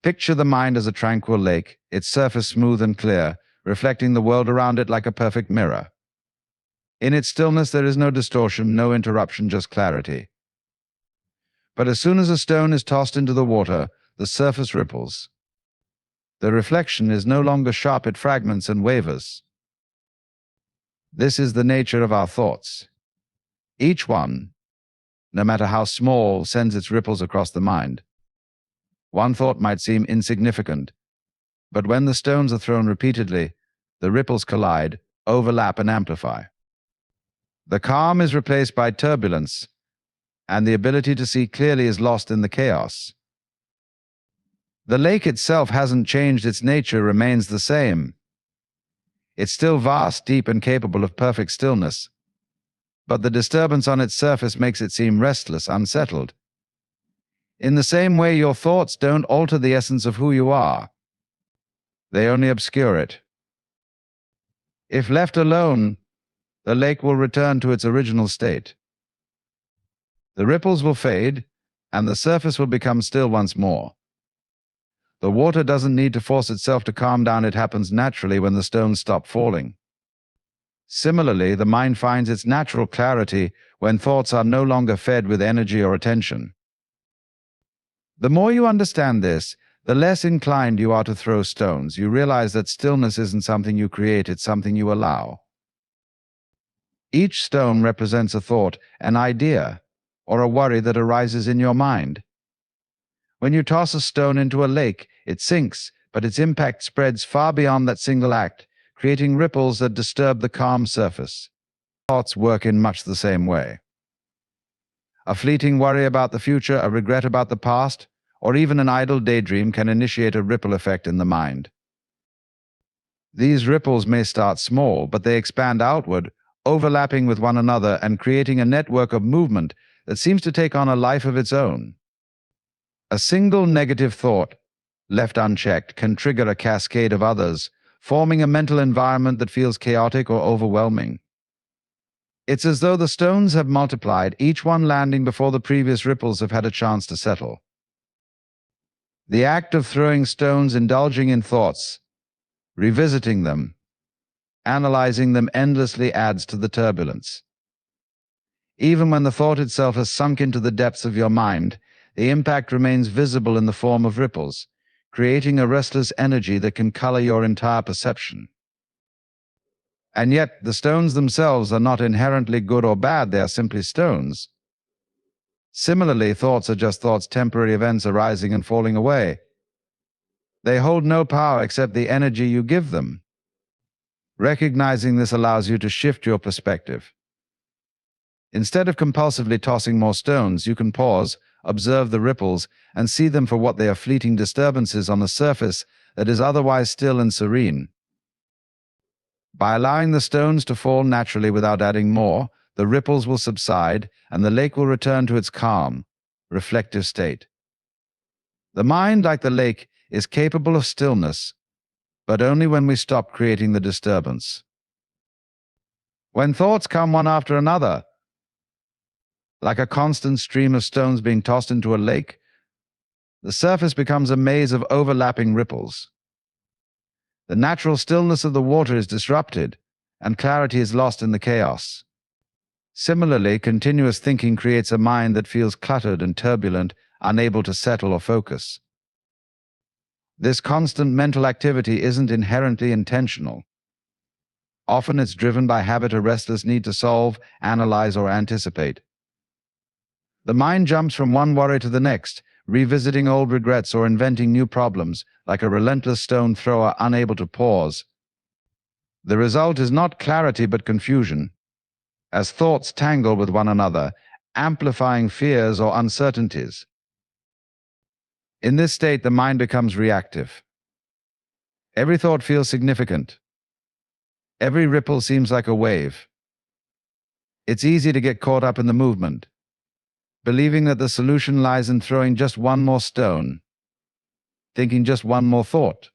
Picture the mind as a tranquil lake, its surface smooth and clear, reflecting the world around it like a perfect mirror. In its stillness there is no distortion, no interruption, just clarity. But as soon as a stone is tossed into the water, the surface ripples. The reflection is no longer sharp, it fragments and wavers. This is the nature of our thoughts. Each one, no matter how small, sends its ripples across the mind. One thought might seem insignificant, but when the stones are thrown repeatedly, the ripples collide, overlap, and amplify. The calm is replaced by turbulence, and the ability to see clearly is lost in the chaos. The lake itself hasn't changed, its nature remains the same. It's still vast, deep, and capable of perfect stillness, but the disturbance on its surface makes it seem restless, unsettled. In the same way, your thoughts don't alter the essence of who you are. They only obscure it. If left alone, the lake will return to its original state. The ripples will fade, and the surface will become still once more. The water doesn't need to force itself to calm down, it happens naturally when the stones stop falling. Similarly, the mind finds its natural clarity when thoughts are no longer fed with energy or attention. The more you understand this, the less inclined you are to throw stones. You realize that stillness isn't something you create, it's something you allow. Each stone represents a thought, an idea, or a worry that arises in your mind. When you toss a stone into a lake, it sinks, but its impact spreads far beyond that single act, creating ripples that disturb the calm surface. Thoughts work in much the same way. A fleeting worry about the future, a regret about the past, or even an idle daydream can initiate a ripple effect in the mind. These ripples may start small, but they expand outward, overlapping with one another and creating a network of movement that seems to take on a life of its own. A single negative thought, left unchecked, can trigger a cascade of others, forming a mental environment that feels chaotic or overwhelming. It's as though the stones have multiplied, each one landing before the previous ripples have had a chance to settle. The act of throwing stones, indulging in thoughts, revisiting them, analyzing them endlessly adds to the turbulence. Even when the thought itself has sunk into the depths of your mind, the impact remains visible in the form of ripples, creating a restless energy that can color your entire perception. And yet, the stones themselves are not inherently good or bad, they are simply stones. Similarly, thoughts are just thoughts, temporary events arising and falling away. They hold no power except the energy you give them. Recognizing this allows you to shift your perspective. Instead of compulsively tossing more stones, you can pause, observe the ripples, and see them for what they are, fleeting disturbances on a surface that is otherwise still and serene. By allowing the stones to fall naturally without adding more, the ripples will subside and the lake will return to its calm, reflective state. The mind, like the lake, is capable of stillness, but only when we stop creating the disturbance. When thoughts come one after another, like a constant stream of stones being tossed into a lake, the surface becomes a maze of overlapping ripples. The natural stillness of the water is disrupted, and clarity is lost in the chaos. Similarly, continuous thinking creates a mind that feels cluttered and turbulent, unable to settle or focus. This constant mental activity isn't inherently intentional. Often it's driven by habit, a restless need to solve, analyze, or anticipate. The mind jumps from one worry to the next, revisiting old regrets or inventing new problems, like a relentless stone thrower unable to pause. The result is not clarity but confusion, as thoughts tangle with one another, amplifying fears or uncertainties. In this state, the mind becomes reactive. Every thought feels significant. Every ripple seems like a wave. It's easy to get caught up in the movement, believing that the solution lies in throwing just one more stone, thinking just one more thought.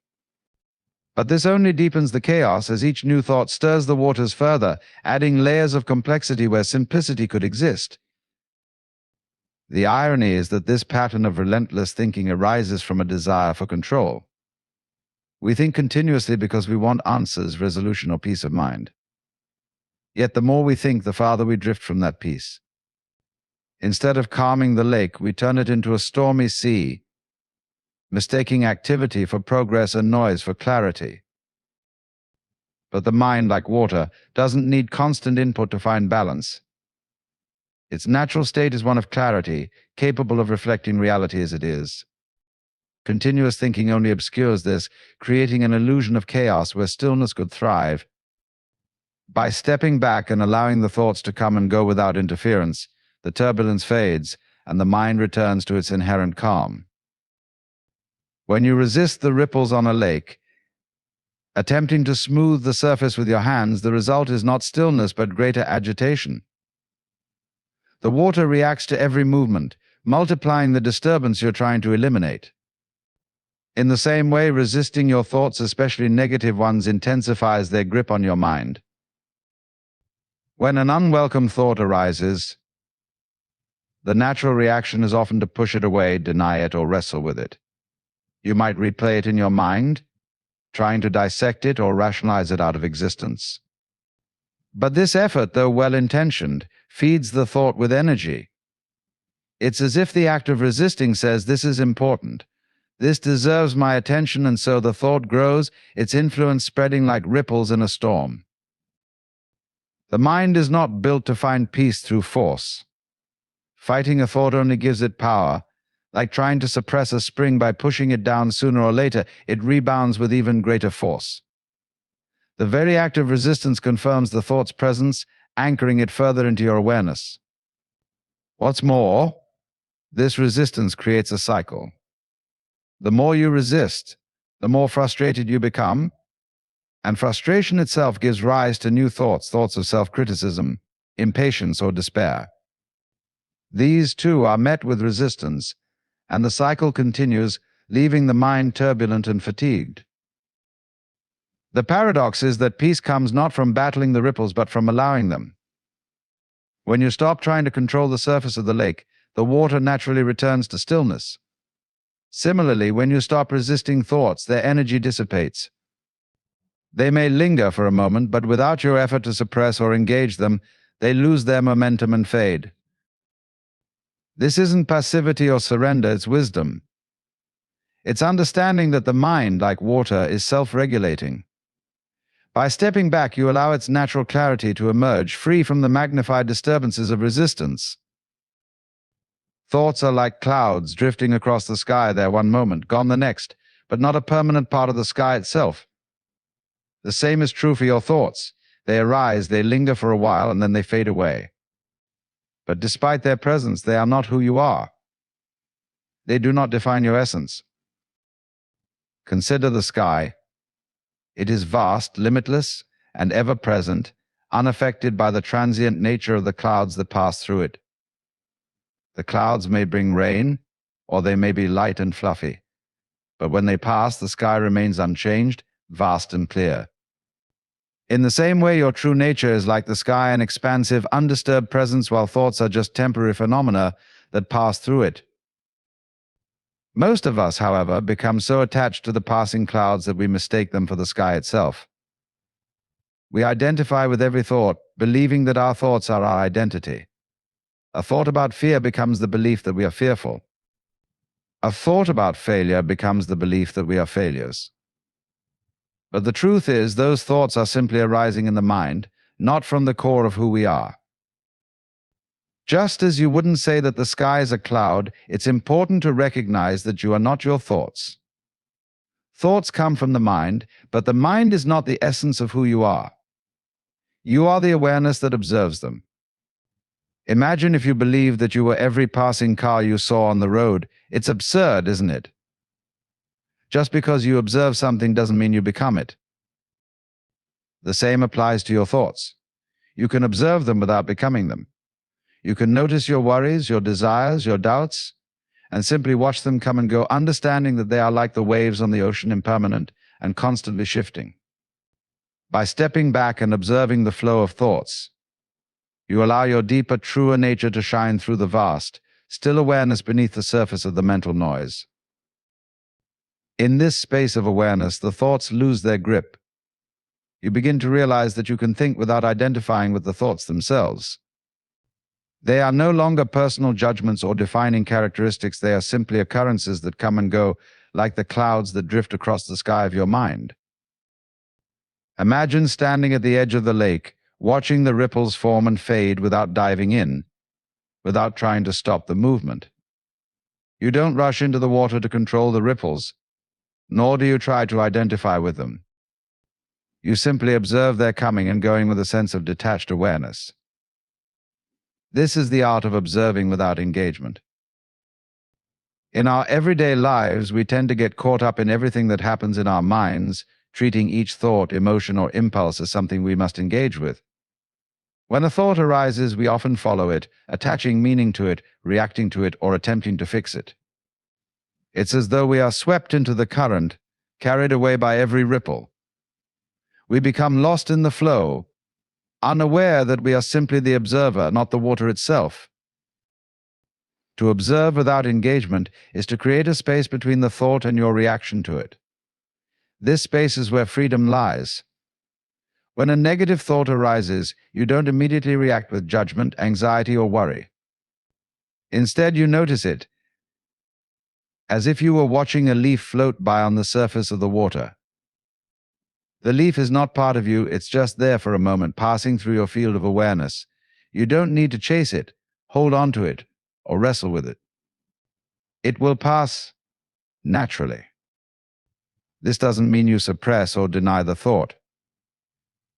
But this only deepens the chaos, as each new thought stirs the waters further, adding layers of complexity where simplicity could exist. The irony is that this pattern of relentless thinking arises from a desire for control. We think continuously because we want answers, resolution, or peace of mind. Yet the more we think, the farther we drift from that peace. Instead of calming the lake, we turn it into a stormy sea, mistaking activity for progress and noise for clarity. But the mind, like water, doesn't need constant input to find balance. Its natural state is one of clarity, capable of reflecting reality as it is. Continuous thinking only obscures this, creating an illusion of chaos where stillness could thrive. By stepping back and allowing the thoughts to come and go without interference, the turbulence fades and the mind returns to its inherent calm. When you resist the ripples on a lake, attempting to smooth the surface with your hands, the result is not stillness but greater agitation. The water reacts to every movement, multiplying the disturbance you're trying to eliminate. In the same way, resisting your thoughts, especially negative ones, intensifies their grip on your mind. When an unwelcome thought arises, the natural reaction is often to push it away, deny it, or wrestle with it. You might replay it in your mind, trying to dissect it or rationalize it out of existence. But this effort, though well-intentioned, feeds the thought with energy. It's as if the act of resisting says, "This is important. This deserves my attention," and so the thought grows, its influence spreading like ripples in a storm. The mind is not built to find peace through force. Fighting a thought only gives it power. Like trying to suppress a spring by pushing it down, sooner or later, it rebounds with even greater force. The very act of resistance confirms the thought's presence, anchoring it further into your awareness. What's more, this resistance creates a cycle. The more you resist, the more frustrated you become, and frustration itself gives rise to new thoughts, thoughts of self-criticism, impatience, or despair. These, too, are met with resistance, and the cycle continues, leaving the mind turbulent and fatigued. The paradox is that peace comes not from battling the ripples, but from allowing them. When you stop trying to control the surface of the lake, the water naturally returns to stillness. Similarly, when you stop resisting thoughts, their energy dissipates. They may linger for a moment, but without your effort to suppress or engage them, they lose their momentum and fade. This isn't passivity or surrender, it's wisdom. It's understanding that the mind, like water, is self-regulating. By stepping back, you allow its natural clarity to emerge, free from the magnified disturbances of resistance. Thoughts are like clouds drifting across the sky, there one moment, gone the next, but not a permanent part of the sky itself. The same is true for your thoughts. They arise, they linger for a while, and then they fade away. But despite their presence, they are not who you are. They do not define your essence. Consider the sky. It is vast, limitless, and ever-present, unaffected by the transient nature of the clouds that pass through it. The clouds may bring rain, or they may be light and fluffy. But when they pass, the sky remains unchanged, vast and clear. In the same way, your true nature is like the sky, an expansive, undisturbed presence, while thoughts are just temporary phenomena that pass through it. Most of us, however, become so attached to the passing clouds that we mistake them for the sky itself. We identify with every thought, believing that our thoughts are our identity. A thought about fear becomes the belief that we are fearful. A thought about failure becomes the belief that we are failures. But the truth is, those thoughts are simply arising in the mind, not from the core of who we are. Just as you wouldn't say that the sky is a cloud, it's important to recognize that you are not your thoughts. Thoughts come from the mind, but the mind is not the essence of who you are. You are the awareness that observes them. Imagine if you believed that you were every passing car you saw on the road. It's absurd, isn't it? Just because you observe something doesn't mean you become it. The same applies to your thoughts. You can observe them without becoming them. You can notice your worries, your desires, your doubts, and simply watch them come and go, understanding that they are like the waves on the ocean, impermanent and constantly shifting. By stepping back and observing the flow of thoughts, you allow your deeper, truer nature to shine through the vast, still awareness beneath the surface of the mental noise. In this space of awareness, the thoughts lose their grip. You begin to realize that you can think without identifying with the thoughts themselves. They are no longer personal judgments or defining characteristics. They are simply occurrences that come and go, like the clouds that drift across the sky of your mind. Imagine standing at the edge of the lake, watching the ripples form and fade without diving in, without trying to stop the movement. You don't rush into the water to control the ripples, nor do you try to identify with them. You simply observe their coming and going with a sense of detached awareness. This is the art of observing without engagement. In our everyday lives, we tend to get caught up in everything that happens in our minds, treating each thought, emotion, or impulse as something we must engage with. When a thought arises, we often follow it, attaching meaning to it, reacting to it, or attempting to fix it. It's as though we are swept into the current, carried away by every ripple. We become lost in the flow, unaware that we are simply the observer, not the water itself. To observe without engagement is to create a space between the thought and your reaction to it. This space is where freedom lies. When a negative thought arises, you don't immediately react with judgment, anxiety, or worry. Instead, you notice it, as if you were watching a leaf float by on the surface of the water. The leaf is not part of you, it's just there for a moment, passing through your field of awareness. You don't need to chase it, hold on to it, or wrestle with it. It will pass naturally. This doesn't mean you suppress or deny the thought.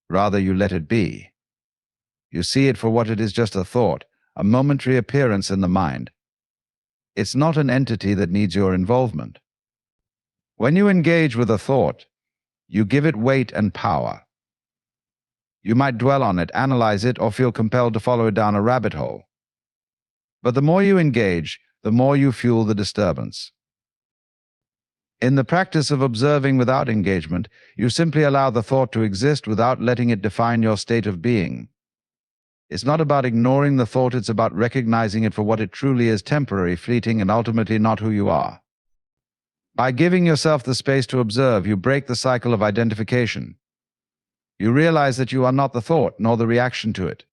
Rather, you let it be. You see it for what it is, just a thought, a momentary appearance in the mind. It's not an entity that needs your involvement. When you engage with a thought, you give it weight and power. You might dwell on it, analyze it, or feel compelled to follow it down a rabbit hole. But the more you engage, the more you fuel the disturbance. In the practice of observing without engagement, you simply allow the thought to exist without letting it define your state of being. It's not about ignoring the thought, it's about recognizing it for what it truly is: temporary, fleeting, and ultimately not who you are. By giving yourself the space to observe, you break the cycle of identification. You realize that you are not the thought, nor the reaction to it.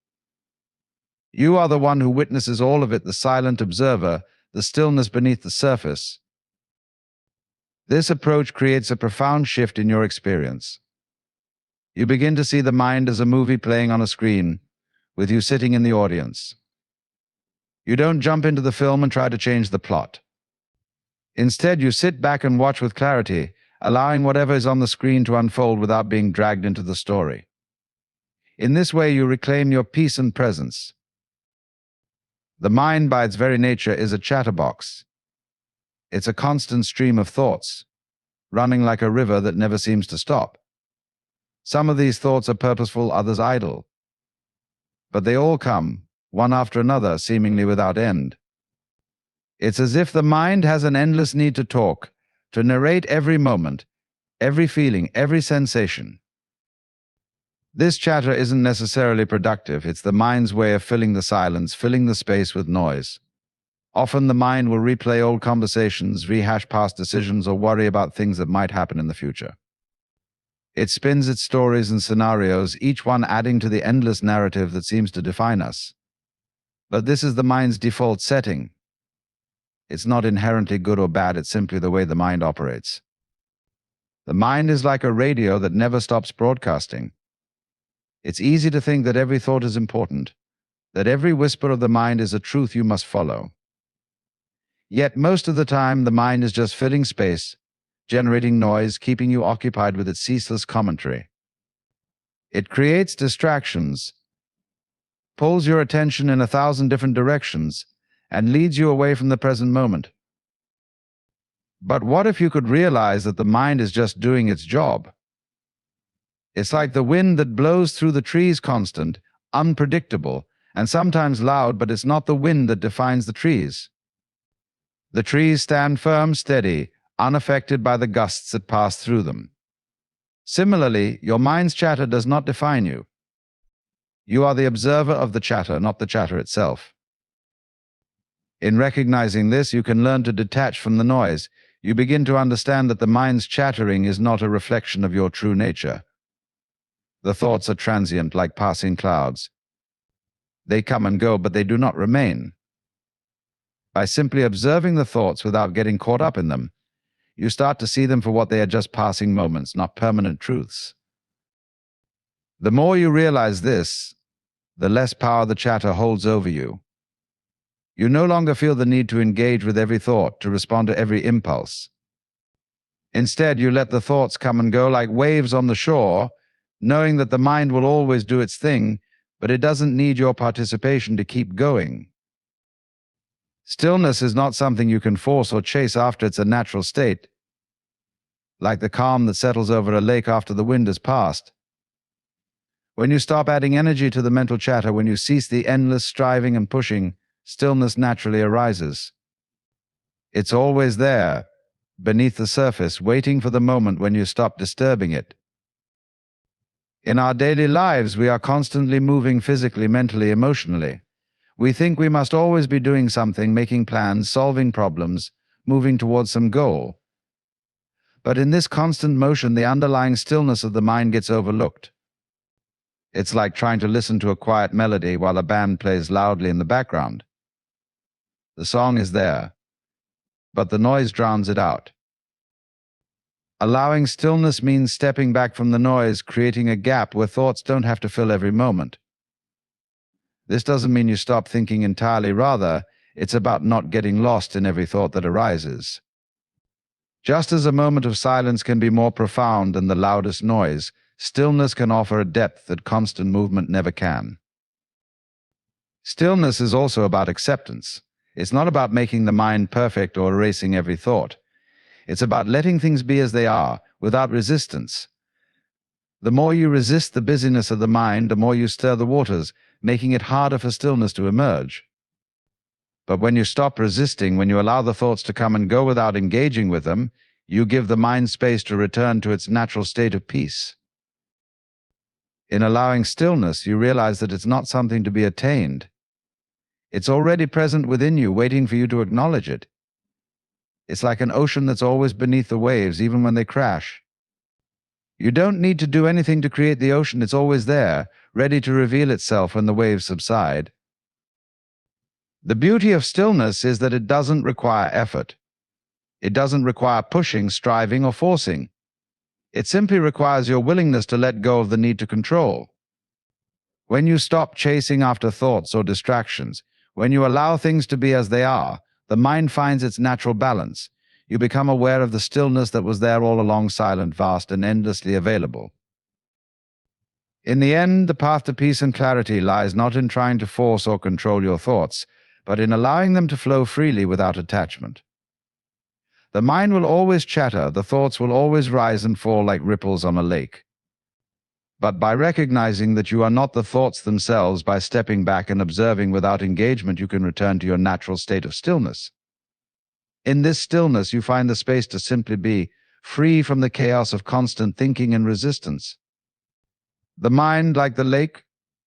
You are the one who witnesses all of it, the silent observer, the stillness beneath the surface. This approach creates a profound shift in your experience. You begin to see the mind as a movie playing on a screen, with you sitting in the audience. You don't jump into the film and try to change the plot. Instead, you sit back and watch with clarity, allowing whatever is on the screen to unfold without being dragged into the story. In this way, you reclaim your peace and presence. The mind, by its very nature, is a chatterbox. It's a constant stream of thoughts, running like a river that never seems to stop. Some of these thoughts are purposeful, others idle. But they all come, one after another, seemingly without end. It's as if the mind has an endless need to talk, to narrate every moment, every feeling, every sensation. This chatter isn't necessarily productive. It's the mind's way of filling the silence, filling the space with noise. Often the mind will replay old conversations, rehash past decisions, or worry about things that might happen in the future. It spins its stories and scenarios, each one adding to the endless narrative that seems to define us. But this is the mind's default setting. It's not inherently good or bad, it's simply the way the mind operates. The mind is like a radio that never stops broadcasting. It's easy to think that every thought is important, that every whisper of the mind is a truth you must follow. Yet most of the time, the mind is just filling space, generating noise, keeping you occupied with its ceaseless commentary. It creates distractions, pulls your attention in 1,000 different directions, and leads you away from the present moment. But what if you could realize that the mind is just doing its job? It's like the wind that blows through the trees, constant, unpredictable, and sometimes loud, but it's not the wind that defines the trees. The trees stand firm, steady, unaffected by the gusts that pass through them. Similarly, your mind's chatter does not define you. You are the observer of the chatter, not the chatter itself. In recognizing this, you can learn to detach from the noise. You begin to understand that the mind's chattering is not a reflection of your true nature. The thoughts are transient, like passing clouds. They come and go, but they do not remain. By simply observing the thoughts without getting caught up in them, you start to see them for what they are, just passing moments, not permanent truths. The more you realize this, the less power the chatter holds over you. You no longer feel the need to engage with every thought, to respond to every impulse. Instead, you let the thoughts come and go like waves on the shore, knowing that the mind will always do its thing, but it doesn't need your participation to keep going. Stillness is not something you can force or chase after. It's a natural state, like the calm that settles over a lake after the wind has passed. When you stop adding energy to the mental chatter, when you cease the endless striving and pushing, stillness naturally arises. It's always there, beneath the surface, waiting for the moment when you stop disturbing it. In our daily lives, we are constantly moving physically, mentally, emotionally. We think we must always be doing something, making plans, solving problems, moving towards some goal. But in this constant motion, the underlying stillness of the mind gets overlooked. It's like trying to listen to a quiet melody while a band plays loudly in the background. The song is there, but the noise drowns it out. Allowing stillness means stepping back from the noise, creating a gap where thoughts don't have to fill every moment. This doesn't mean you stop thinking entirely. Rather, it's about not getting lost in every thought that arises. Just as a moment of silence can be more profound than the loudest noise, stillness can offer a depth that constant movement never can. Stillness is also about acceptance. It's not about making the mind perfect or erasing every thought. It's about letting things be as they are, without resistance. The more you resist the busyness of the mind, the more you stir the waters, making it harder for stillness to emerge. But when you stop resisting, when you allow the thoughts to come and go without engaging with them, you give the mind space to return to its natural state of peace. In allowing stillness, you realize that it's not something to be attained. It's already present within you, waiting for you to acknowledge it. It's like an ocean that's always beneath the waves, even when they crash. You don't need to do anything to create the ocean. It's always there, ready to reveal itself when the waves subside. The beauty of stillness is that it doesn't require effort. It doesn't require pushing, striving, or forcing. It simply requires your willingness to let go of the need to control. When you stop chasing after thoughts or distractions, when you allow things to be as they are, the mind finds its natural balance. You become aware of the stillness that was there all along, silent, vast, and endlessly available. In the end, the path to peace and clarity lies not in trying to force or control your thoughts, but in allowing them to flow freely without attachment. The mind will always chatter, the thoughts will always rise and fall like ripples on a lake. But by recognizing that you are not the thoughts themselves, by stepping back and observing without engagement, you can return to your natural state of stillness. In this stillness, you find the space to simply be, free from the chaos of constant thinking and resistance. The mind, like the lake,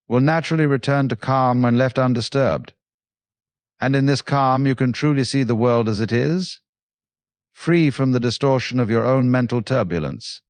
will naturally return to calm when left undisturbed. And in this calm, you can truly see the world as it is, free from the distortion of your own mental turbulence.